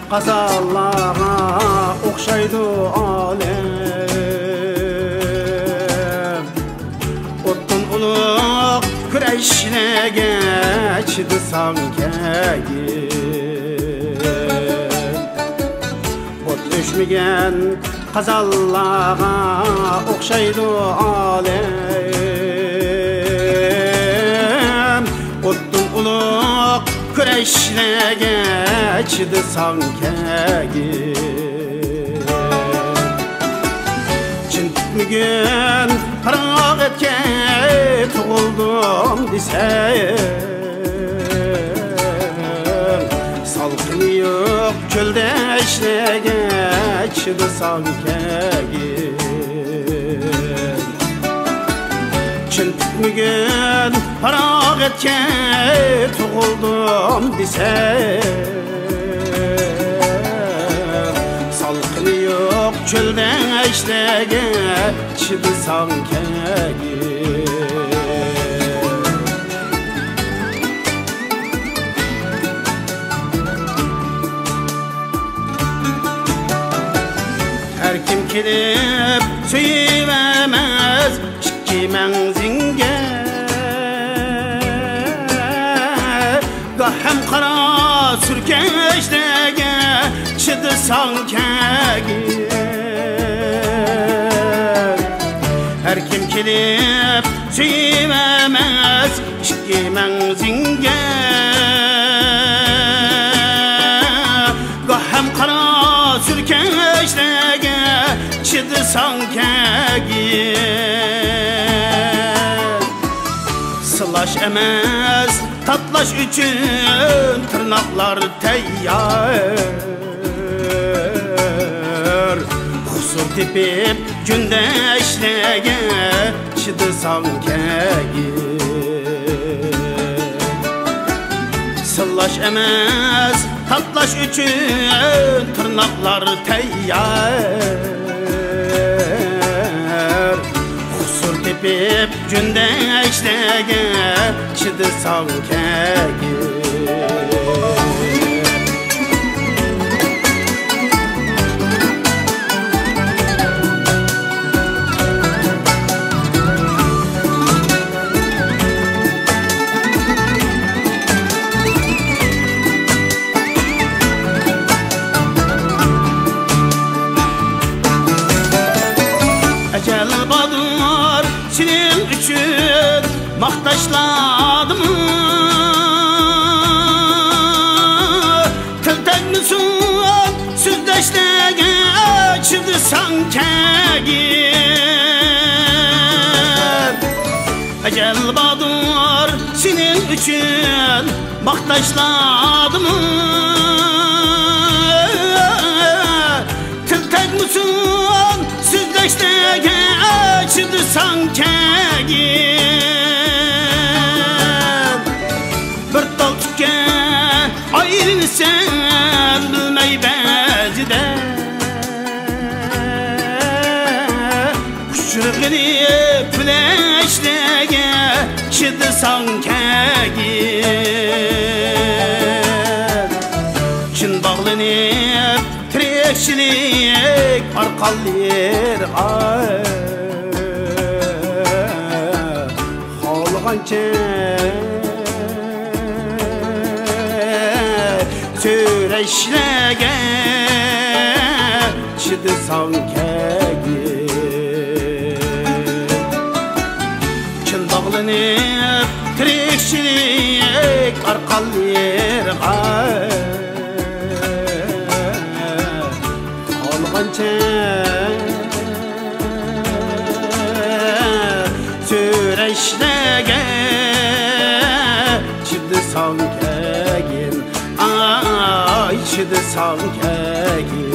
qazallara oqşaydı alem. Ottun uluq küreşine geçdi sankegin. Ot düşmügen qazallara oqşaydı alem. Ottun uluq küreşine geçdi sankegin. Çintmügen haraq etken tuğuldum desem, salqın yok çölde işine geçdi sankegin. Çintmügen haraq etken tuğuldum desem, salqın yok çölde işine geçdi sankegin. Her kim kelip söyleyemez iki menzinge, gahem qara sürkeşdege çıdı sankegin. Her kim kelip söyleyemez iki menzinge, gahem qara sürkeşdege çıdı sankegin. Sılaş emez tatlaş üçün tırnaklar teyyar. Husur tepip günde işlege çıdı sankegin. Sılaş emez tatlaş üçün tırnaklar teyyar. Husur tepip günde işlege çıdı sankegin. Ecel badur senin üçün maqtaşladım. Til tegmisun süzleşlege çıdı sankegin. Ecel badur senin üçün maqtaşladım. Til tegmisun süzleşlege çıdı sankegin. Bir dal tükke ayrılsam bilmey bezide, kuşurgini püleşlege çıdı sankegin. Çin bağlanıp tirekçilik arqallir halğanca süreşlege çıdı sankegin. Çin bağlanıp tirekçilik arqallir süreşlege çıdı sankegin. Ay çıdı sankegin.